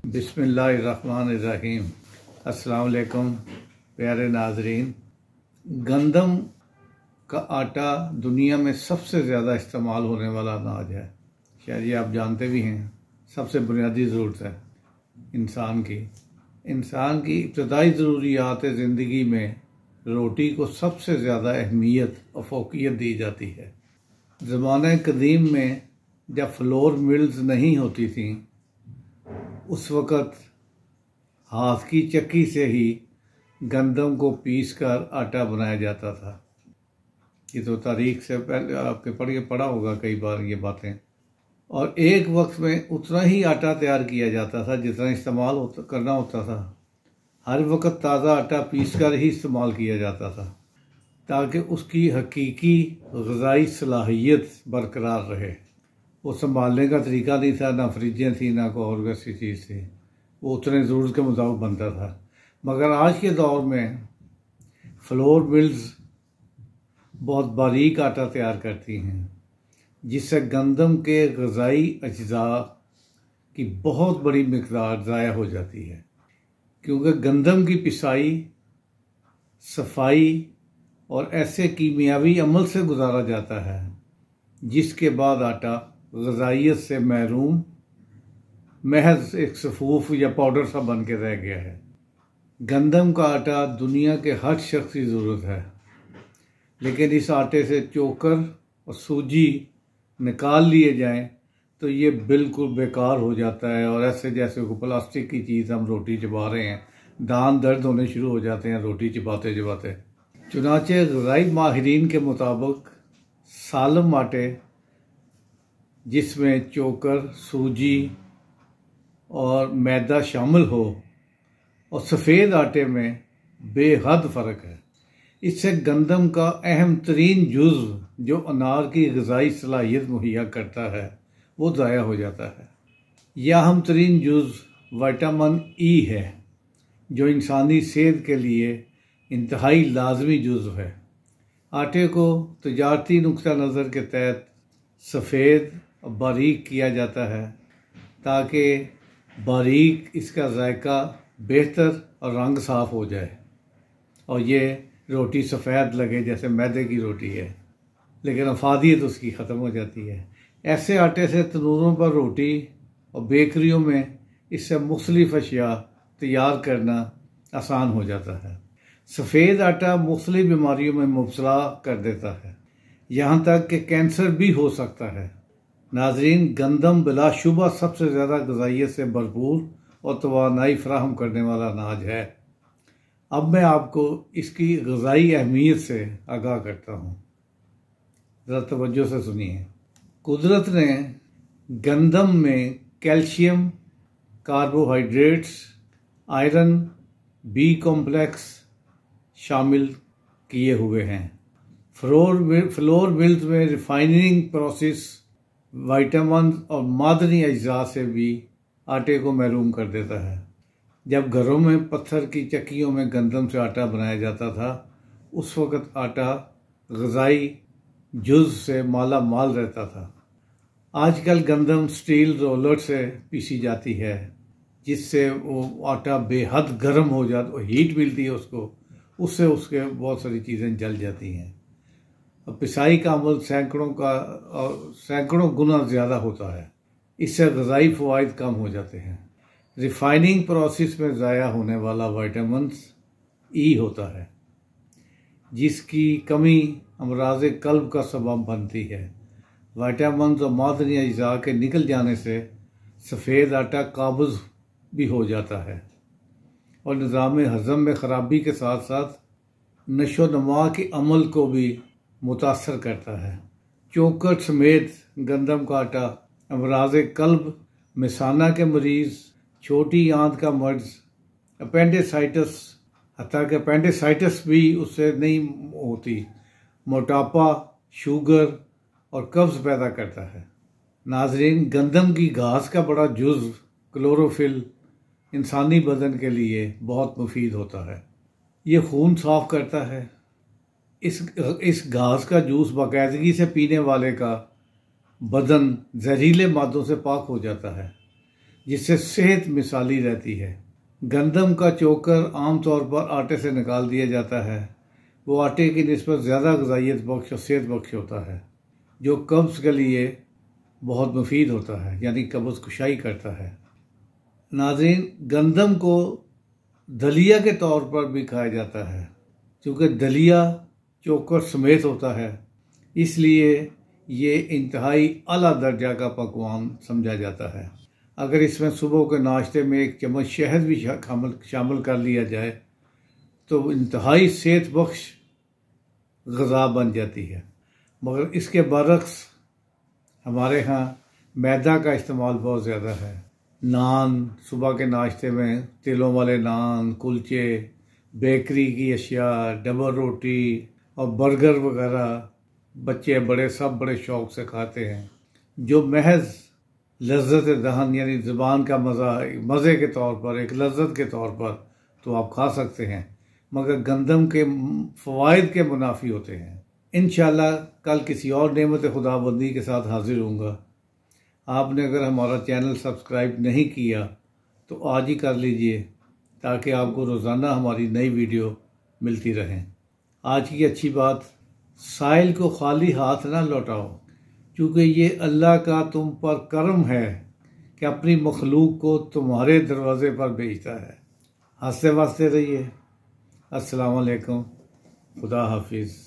बिस्मिल्लाहिर्रहमानिर्रहीम। अस्सलाम वालेकुम प्यारे नाजरीन। गंदम का आटा दुनिया में सबसे ज़्यादा इस्तेमाल होने वाला अनाज है। शायद ये आप जानते भी हैं। सबसे बुनियादी ज़रूरत है इंसान की इब्तदाई ज़रूरियात ज़िंदगी में रोटी को सबसे ज़्यादा अहमियत और फोकियत दी जाती है। ज़माने कदीम में जब फ्लोर मिल्स नहीं होती थी, उस वक़्त हाथ की चक्की से ही गंदम को पीसकर आटा बनाया जाता था। ये तो तारीख से पहले आपके पढ़ा होगा कई बार ये बातें। और एक वक्त में उतना ही आटा तैयार किया जाता था जितना इस्तेमाल करना होता था। हर वक्त ताज़ा आटा पीसकर ही इस्तेमाल किया जाता था ताकि उसकी हकीकी ग़िज़ाई सलाहियत बरकरार रहे। वो संभालने का तरीका नहीं था, ना फ्रिजें थी, ना कोई और वैसी चीज़ थी। वो उतने ज़रूरत के मुताबिक बनता था। मगर आज के दौर में फ्लोर मिल्स बहुत बारीक आटा तैयार करती हैं, जिससे गंदम के ग़िज़ाई अज्जा की बहुत बड़ी मिक़दार ज़ाया हो जाती है। क्योंकि गंदम की पिसाई, सफाई और ऐसे कीमियावी अमल से गुजारा जाता है जिसके बाद आटा ग़िज़ाइयत से महरूम महज एक सफ़ूफ या पाउडर सा बन के रह गया है। गंदम का आटा दुनिया के हर शख्स की ज़रूरत है, लेकिन इस आटे से चोकर और सूजी निकाल लिए जाएं तो ये बिल्कुल बेकार हो जाता है। और ऐसे जैसे कोई प्लास्टिक की चीज़ हम रोटी चबा रहे हैं, दांत दर्द होने शुरू हो जाते हैं रोटी चबाते चबाते। चुनाचे ग़िज़ाई माहिरीन के मुताबिक सालम आटे, जिसमें चोकर, सूजी और मैदा शामिल हो, और सफ़ेद आटे में बेहद फ़र्क है। इससे गंदम का अहम तरीन जुज़ जो अनार की ग़िज़ाई सलाहियत मुहैया करता है वो ज़ाया हो जाता है। यह अहम तरीन जुज़ विटामिन ई है, जो इंसानी सेहत के लिए इंतहाई लाजमी जुज़ है। आटे को तजारती नुक्ता नज़र के तहत सफ़ेद और बारीक किया जाता है ताकि बारीक इसका जायका बेहतर और रंग साफ़ हो जाए और ये रोटी सफ़ेद लगे जैसे मैदे की रोटी है, लेकिन अफादियत उसकी ख़त्म हो जाती है। ऐसे आटे से तनूरों पर रोटी और बेकरियों में इससे मुख्तलिफ़ अशिया तैयार करना आसान हो जाता है। सफ़ेद आटा मुख्तलिफ़ बीमारियों में मुब्तला कर देता है, यहाँ तक कि कैंसर भी हो सकता है। नाज़रीन, गंदम बिलाशुबा सबसे ज़्यादा ग़िज़ाइयत से भरपूर और तवानाई फराहम करने वाला अनाज है। अब मैं आपको इसकी ग़िज़ाई अहमियत से आगाह करता हूँ। ज़रा तवज्जो से सुनिए। कुदरत ने गंदम में calcium, carbohydrates, iron, B complex शामिल किए हुए हैं। फ्लोर मिल्स में रिफाइनिंग प्रोसेस विटामिन और मादनी अज्जा से भी आटे को महरूम कर देता है। जब घरों में पत्थर की चक्कियों में गंदम से आटा बनाया जाता था, उस वक़्त आटा ग़िज़ाई जुज़ से माला माल रहता था। आजकल गंदम स्टील रोलर से पीसी जाती है, जिससे वो आटा बेहद गर्म हो जाता, हीट मिलती है उससे उसके बहुत सारी चीज़ें जल जाती हैं। और पिसाई का अमल सैकड़ों गुना ज़्यादा होता है। इससे ग़िज़ाई फ़वाइद कम हो जाते हैं। रिफाइनिंग प्रोसेस में ज़ाया होने वाला विटामिन ई होता है, जिसकी कमी अमराज़ क़ल्ब का सबब बनती है। विटामिन और मादनी अज्जा के निकल जाने से सफ़ेद आटा काबज़ भी हो जाता है और निज़ाम हज़म में ख़राबी के साथ साथ नशो नमा के अमल को भी मुतासर करता है। चोकर समेत गंदम का आटा अमराज़ क़ल्ब, मिसाना के मरीज़, छोटी आंत का मर्ज़, अपेंडिसाइटिस, हत्ता कि अपेंडिसाइटिस भी उससे नहीं होती, मोटापा, शुगर और कब्ज़ पैदा करता है। नाज़रीन, गंदम की घास का बड़ा जुज़ क्लोरोफिल इंसानी बदन के लिए बहुत मुफीद होता है। ये खून साफ़ करता है। इस घास का जूस बाकायदगी से पीने वाले का बदन जहरीले मादों से पाक हो जाता है। जिससे सेहत मिसाली रहती है। गंदम का चोकर आमतौर पर आटे से निकाल दिया जाता है। वो आटे की निस्बत ज़्यादा ग़िज़ाइयत बख्श और सेहत बख्श होता है, जो कब्ज़ के लिए बहुत मुफीद होता है, यानी कब्ज़ कुशाई करता है। नाज़रीन, गंदम को दलिया के तौर पर भी खाया जाता है। क्योंकि दलिया चोकर समेत होता है, इसलिए ये इंतहाई आला दर्जा का पकवान समझा जाता है। अगर इसमें सुबह के नाश्ते में एक चम्मच शहद भी शामिल कर लिया जाए तो इंतहाई सेहत बख्श ग़िज़ा बन जाती है। मगर इसके बरक्स हमारे यहाँ मैदा का इस्तेमाल बहुत ज़्यादा है। नान, सुबह के नाश्ते में तिलों वाले नान, कुलचे, बेकरी की अशिया, डबल रोटी और बर्गर वगैरह बच्चे बड़े सब बड़े शौक़ से खाते हैं, जो महज लज्जत दहन यानी ज़ुबान का मज़े के तौर पर, एक लज्जत के तौर पर तो आप खा सकते हैं, मगर गंदम के फ़वाइद के मुनाफी होते हैं। इंशाअल्लाह कल किसी और नेमत खुदाबंदी के साथ हाजिर होऊंगा। आपने अगर हमारा चैनल सब्सक्राइब नहीं किया तो आज ही कर लीजिए, ताकि आपको रोज़ाना हमारी नई वीडियो मिलती रहें। आज की अच्छी बात, साइल को खाली हाथ ना लौटाओ, क्योंकि ये अल्लाह का तुम पर करम है कि अपनी मखलूक को तुम्हारे दरवाज़े पर भेजता है। हंसते वसते रहिए। अस्सलाम वालेकुम, खुदा हाफिज़।